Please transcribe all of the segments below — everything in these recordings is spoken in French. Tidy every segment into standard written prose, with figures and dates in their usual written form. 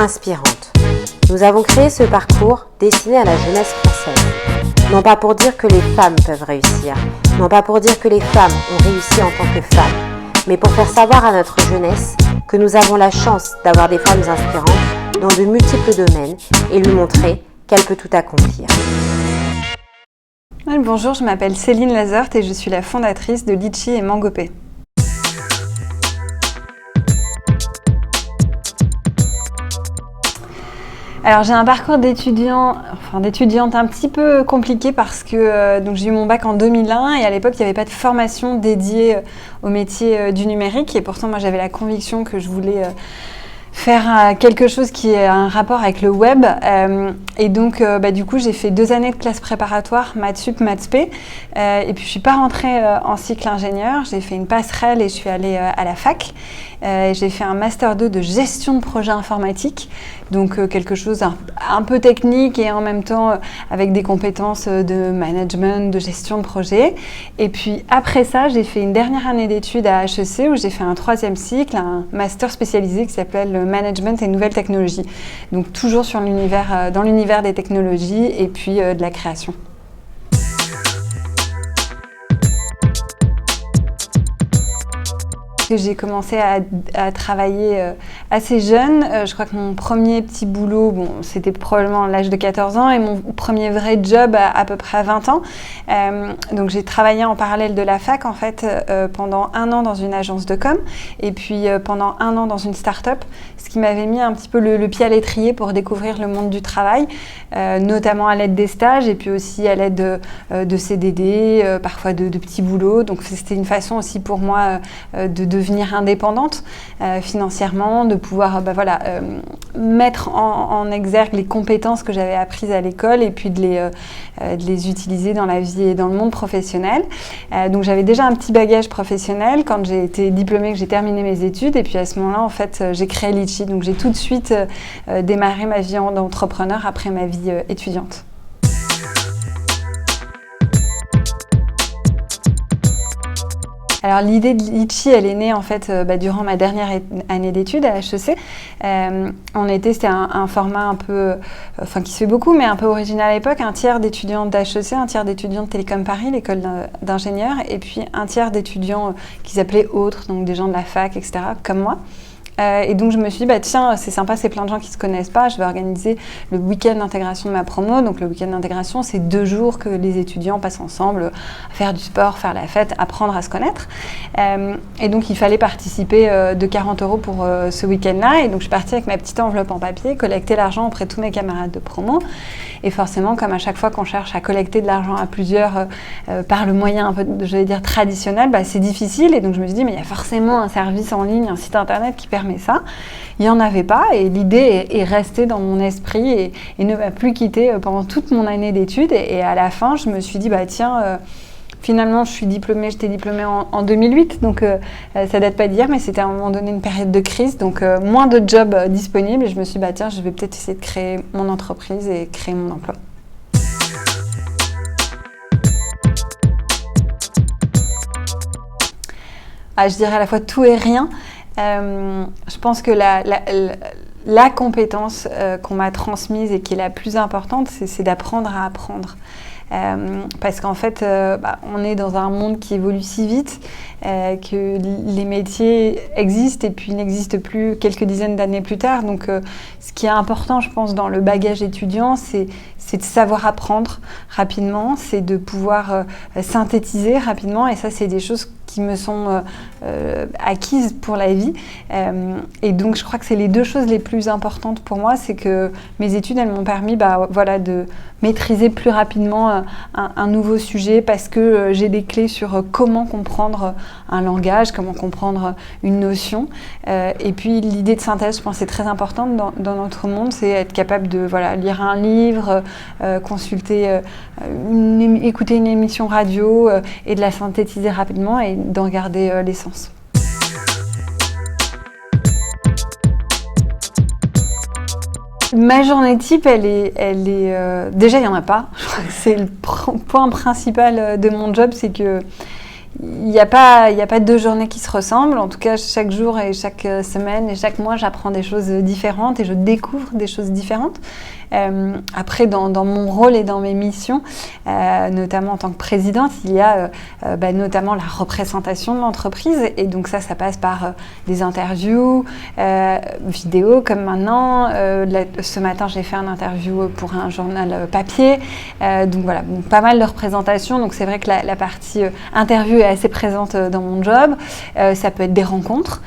inspirante. Nous avons créé ce parcours destiné à la jeunesse française. Non pas pour dire que les femmes peuvent réussir, non pas pour dire que les femmes ont réussi en tant que femmes, mais pour faire savoir à notre jeunesse que nous avons la chance d'avoir des femmes inspirantes dans de multiples domaines et lui montrer qu'elle peut tout accomplir. Bonjour, je m'appelle Céline Lazort et je suis la fondatrice de Litchi et Mangopé. Alors j'ai un parcours d'étudiante un petit peu compliqué parce que donc j'ai eu mon bac en 2001 et à l'époque il n'y avait pas de formation dédiée au métier du numérique et pourtant moi j'avais la conviction que je voulais faire quelque chose qui ait un rapport avec le web et donc du coup j'ai fait 2 années de classe préparatoire maths sup maths spé et puis je suis pas rentrée en cycle ingénieur, j'ai fait une passerelle et je suis allée à la fac. J'ai fait un master 2 de gestion de projet informatique, donc quelque chose un peu technique et en même temps avec des compétences de management, de gestion de projet. Et puis après ça, j'ai fait une dernière année d'études à HEC où j'ai fait un 3e cycle, un master spécialisé qui s'appelle le management et nouvelles technologies. Donc toujours sur dans l'univers des technologies et puis de la création. J'ai commencé à travailler assez jeune. Je crois que mon premier petit boulot, c'était probablement à l'âge de 14 ans et mon premier vrai job à peu près à 20 ans. Donc j'ai travaillé en parallèle de la fac en fait pendant 1 an dans une agence de com et puis pendant 1 an dans une start-up, ce qui m'avait mis un petit peu le pied à l'étrier pour découvrir le monde du travail, notamment à l'aide des stages et puis aussi à l'aide de CDD, parfois de petits boulots. Donc c'était une façon aussi pour moi de devenir indépendante financièrement, de pouvoir mettre en exergue les compétences que j'avais apprises à l'école et puis de les utiliser dans la vie et dans le monde professionnel. Donc j'avais déjà un petit bagage professionnel quand j'ai été diplômée, que j'ai terminé mes études et puis à ce moment-là en fait j'ai créé Litchi. Donc j'ai tout de suite démarré ma vie d'entrepreneur après ma vie étudiante. Alors l'idée de Litchi, elle est née en fait durant ma dernière année d'études à HEC. C'était un format un peu, qui se fait beaucoup, mais un peu original à l'époque. Un tiers d'étudiants d'HEC, un tiers d'étudiants de Télécom Paris, l'école d'ingénieurs, et puis un tiers d'étudiants qui s'appelaient autres, donc des gens de la fac, etc., comme moi. Et donc je me suis dit, tiens, c'est sympa, c'est plein de gens qui ne se connaissent pas, je vais organiser le week-end d'intégration de ma promo. Donc le week-end d'intégration, c'est 2 jours que les étudiants passent ensemble à faire du sport, faire la fête, apprendre à se connaître. Et donc il fallait participer de 40 € pour ce week-end-là. Et donc je suis partie avec ma petite enveloppe en papier, collecter l'argent auprès de tous mes camarades de promo. Et forcément, comme à chaque fois qu'on cherche à collecter de l'argent à plusieurs par le moyen un peu, j'allais dire, traditionnel, c'est difficile. Et donc je me suis dit, mais il y a forcément un service en ligne, un site internet qui permet ça. Il n'y en avait pas et l'idée est restée dans mon esprit et ne m'a plus quittée pendant toute mon année d'études. Et à la fin, je me suis dit, finalement, j'étais diplômée en 2008, donc ça date pas d'hier, mais c'était à un moment donné une période de crise, donc moins de jobs disponibles. Et je me suis dit, je vais peut-être essayer de créer mon entreprise et créer mon emploi. Je dirais à la fois tout et rien. Je pense que la compétence qu'on m'a transmise et qui est la plus importante, c'est d'apprendre à apprendre. Parce qu'en fait, on est dans un monde qui évolue si vite que les métiers existent et puis n'existent plus quelques dizaines d'années plus tard. Donc, ce qui est important, je pense, dans le bagage étudiant, c'est de savoir apprendre rapidement, c'est de pouvoir synthétiser rapidement. Et ça, c'est des choses qui me sont acquises pour la vie. Et donc, je crois que c'est les 2 choses les plus importantes pour moi. C'est que mes études, elles m'ont permis de maîtriser plus rapidement un nouveau sujet parce que j'ai des clés sur comment comprendre un langage, comment comprendre une notion. Et puis, l'idée de synthèse, je pense, c'est très importante dans notre monde. C'est être capable de lire un livre, écouter une émission radio et de la synthétiser rapidement et d'en garder l'essence. Ma journée type, elle est déjà il n'y en a pas. Je crois que c'est le point principal de mon job, c'est que il n'y a pas 2 journées qui se ressemblent. En tout cas, chaque jour et chaque semaine et chaque mois, j'apprends des choses différentes et je découvre des choses différentes. Après, dans mon rôle et dans mes missions, notamment en tant que présidente, il y a notamment la représentation de l'entreprise. Et donc ça passe par des interviews, vidéos comme maintenant. Ce matin, j'ai fait une interview pour un journal papier. Donc voilà, pas mal de représentations. Donc c'est vrai que la partie interview est assez présente dans mon job. Ça peut être des rencontres.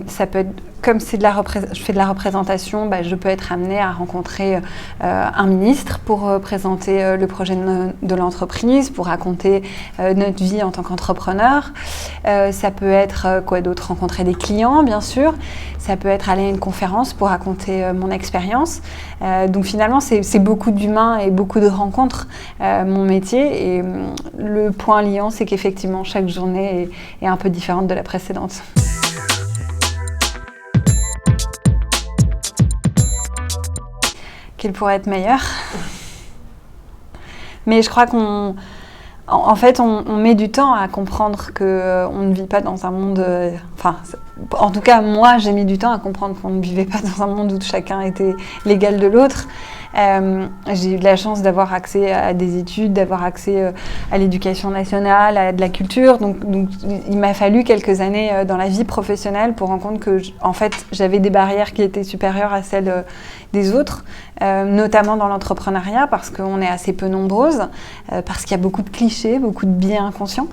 Ça peut être, comme je fais de la représentation, je peux être amenée à rencontrer un ministre pour présenter le projet de l'entreprise, pour raconter notre vie en tant qu'entrepreneur. Ça peut être quoi d'autre ? Rencontrer des clients, bien sûr. Ça peut être aller à une conférence pour raconter mon expérience. Donc finalement, c'est beaucoup d'humains et beaucoup de rencontres, mon métier. Et le point liant, c'est qu'effectivement, chaque journée est un peu différente de la précédente. Qu'elle pourrait être meilleure. Mais je crois qu'on met du temps à comprendre qu'on ne vit pas dans un monde... en tout cas, moi, j'ai mis du temps à comprendre qu'on ne vivait pas dans un monde où chacun était l'égal de l'autre. J'ai eu de la chance d'avoir accès à des études, d'avoir accès à l'éducation nationale, à de la culture. Donc il m'a fallu quelques années dans la vie professionnelle pour rendre compte que j'avais des barrières qui étaient supérieures à celles des autres, notamment dans l'entrepreneuriat, parce qu'on est assez peu nombreuses, parce qu'il y a beaucoup de clichés, beaucoup de biais inconscients.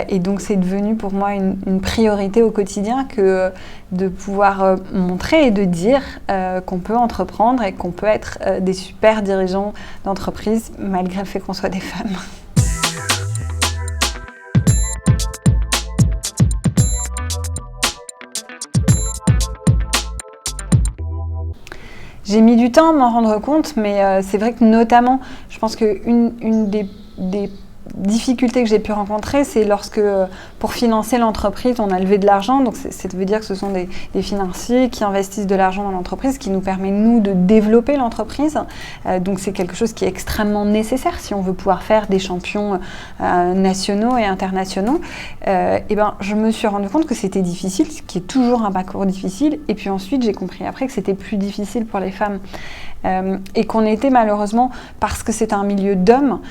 Et donc c'est devenu pour moi une priorité au quotidien que de pouvoir montrer et de dire qu'on peut entreprendre et qu'on peut être des super dirigeants d'entreprise malgré le fait qu'on soit des femmes. J'ai mis du temps à m'en rendre compte, mais c'est vrai que notamment, je pense qu'une des difficultés que j'ai pu rencontrer, c'est lorsque, pour financer l'entreprise, on a levé de l'argent. Donc, ça veut dire que ce sont des financiers qui investissent de l'argent dans l'entreprise, qui nous permet, nous, de développer l'entreprise. Donc, c'est quelque chose qui est extrêmement nécessaire si on veut pouvoir faire des champions nationaux et internationaux. Je me suis rendu compte que c'était difficile, ce qui est toujours un parcours difficile. Et puis ensuite, j'ai compris après que c'était plus difficile pour les femmes. Et qu'on était malheureusement, parce que c'est un milieu d'hommes,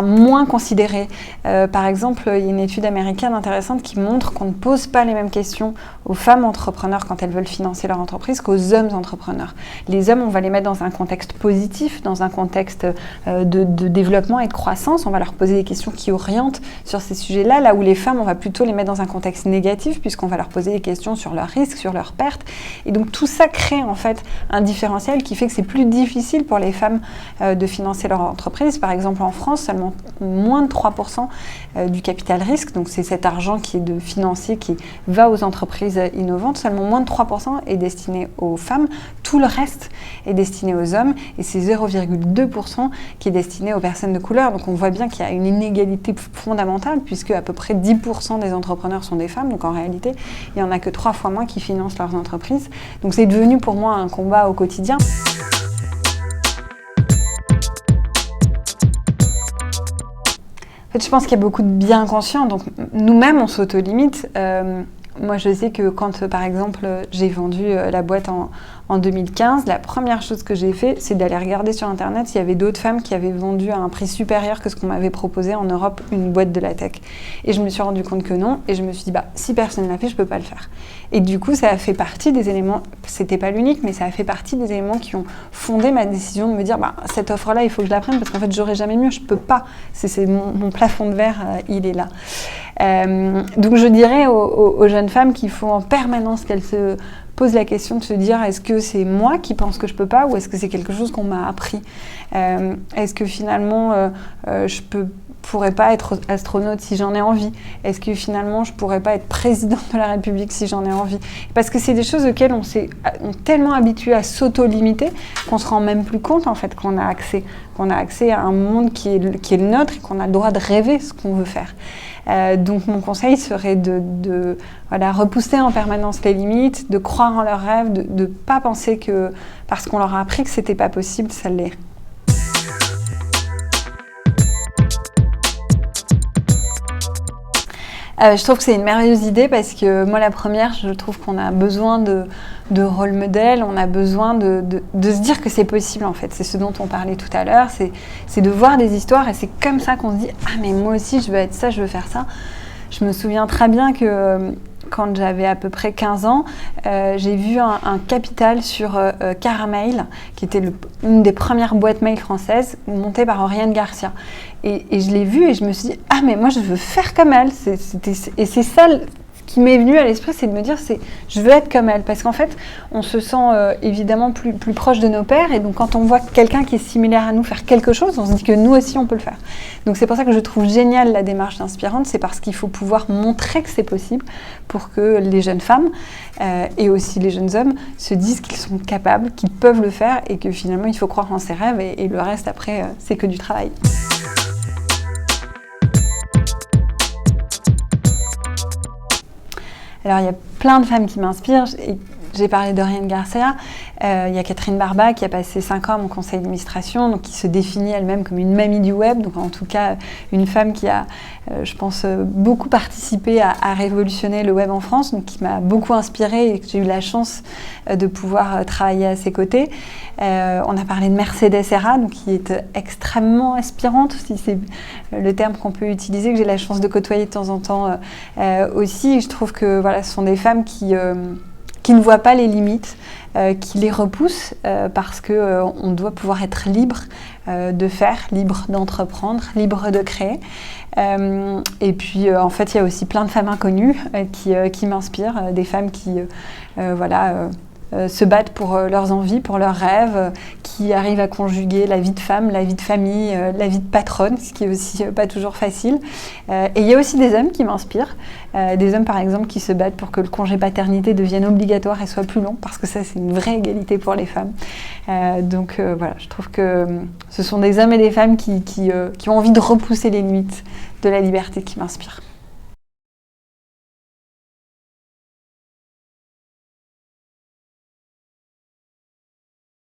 moins considéré. Par exemple, il y a une étude américaine intéressante qui montre qu'on ne pose pas les mêmes questions aux femmes entrepreneurs quand elles veulent financer leur entreprise qu'aux hommes entrepreneurs. Les hommes, on va les mettre dans un contexte positif, dans un contexte de développement et de croissance. On va leur poser des questions qui orientent sur ces sujets-là, là où les femmes, on va plutôt les mettre dans un contexte négatif, puisqu'on va leur poser des questions sur leurs risques, sur leurs pertes. Et donc tout ça crée en fait un différentiel qui fait que c'est plus difficile pour les femmes de financer leur entreprise. Par exemple, en France, seulement moins de 3% du capital risque, donc c'est cet argent qui est de financier qui va aux entreprises innovantes, seulement moins de 3% est destiné aux femmes, tout le reste est destiné aux hommes et c'est 0,2% qui est destiné aux personnes de couleur. Donc on voit bien qu'il y a une inégalité fondamentale puisque à peu près 10% des entrepreneurs sont des femmes, donc en réalité il n'y en a que 3 fois moins qui financent leurs entreprises. Donc c'est devenu pour moi un combat au quotidien. En fait, je pense qu'il y a beaucoup de biais inconscients, donc nous-mêmes on s'auto-limite. Moi je sais que quand par exemple j'ai vendu la boîte en 2015, la première chose que j'ai fait, c'est d'aller regarder sur internet s'il y avait d'autres femmes qui avaient vendu à un prix supérieur que ce qu'on m'avait proposé en Europe une boîte de latex. Et je me suis rendu compte que non, et je me suis dit si personne ne l'a fait, je peux pas le faire. Et du coup ça a fait partie des éléments, c'était pas l'unique, mais ça a fait partie des éléments qui ont fondé ma décision de me dire cette offre-là, il faut que je la prenne parce qu'en fait j'aurai jamais mieux, je peux pas. C'est mon plafond de verre, il est là. Donc je dirais aux jeunes femmes qu'il faut en permanence qu'elles se posent la question de se dire est-ce que c'est moi qui pense que je peux pas ou est-ce que c'est quelque chose qu'on m'a appris, est-ce que finalement je pourrais pas être astronaute si j'en ai envie, est-ce que finalement je pourrais pas être présidente de la République si j'en ai envie, parce que c'est des choses auxquelles on est tellement habitué à s'auto-limiter qu'on se rend même plus compte en fait qu'on a accès à un monde qui est le nôtre et qu'on a le droit de rêver ce qu'on veut faire. Donc mon conseil serait de repousser en permanence les limites, de croire en leurs rêves, de ne pas penser que parce qu'on leur a appris que c'était pas possible, ça l'est. Je trouve que c'est une merveilleuse idée parce que moi, la première, je trouve qu'on a besoin de rôle modèle, on a besoin de se dire que c'est possible en fait. C'est ce dont on parlait tout à l'heure, c'est de voir des histoires et c'est comme ça qu'on se dit « Ah mais moi aussi je veux être ça, je veux faire ça ». Je me souviens très bien que quand j'avais à peu près 15 ans, j'ai vu un capital sur Caramel, qui était une des premières boîtes mail françaises, montée par Oriane Garcia. Et je l'ai vu et je me suis dit « Ah, mais moi, je veux faire comme elle ». Et c'est ça qui m'est venu à l'esprit, c'est de me dire je veux être comme elle. Parce qu'en fait, on se sent évidemment plus proche de nos pères. Et donc, quand on voit quelqu'un qui est similaire à nous faire quelque chose, on se dit que nous aussi, on peut le faire. Donc, c'est pour ça que je trouve géniale la démarche d'Inspirante. C'est parce qu'il faut pouvoir montrer que c'est possible pour que les jeunes femmes et aussi les jeunes hommes se disent qu'ils sont capables, qu'ils peuvent le faire et que finalement, il faut croire en ses rêves. Et le reste, après, c'est que du travail. Alors, il y a plein de femmes qui m'inspirent. J'ai parlé d'Oriane Garcia. Il y a Catherine Barba qui a passé 5 ans à mon conseil d'administration, donc qui se définit elle-même comme une mamie du web. Donc, en tout cas, une femme qui a, je pense, beaucoup participé à révolutionner le web en France, donc qui m'a beaucoup inspirée et que j'ai eu la chance de pouvoir travailler à ses côtés. On a parlé de Mercedes Serra, donc qui est extrêmement inspirante, si c'est le terme qu'on peut utiliser, que j'ai la chance de côtoyer de temps en temps aussi. Et je trouve que voilà, ce sont des femmes qui ne voient pas les limites, qui les repoussent parce qu'on doit pouvoir être libre de faire, libre d'entreprendre, libre de créer. Et puis, en fait, il y a aussi plein de femmes inconnues qui m'inspirent, des femmes qui se battent pour leurs envies, pour leurs rêves, qui arrivent à conjuguer la vie de femme, la vie de famille, la vie de patronne, ce qui est aussi pas toujours facile. Et il y a aussi des hommes qui m'inspirent, des hommes par exemple qui se battent pour que le congé paternité devienne obligatoire et soit plus long, parce que ça c'est une vraie égalité pour les femmes. Donc voilà, je trouve que ce sont des hommes et des femmes qui ont envie de repousser les limites de la liberté qui m'inspirent.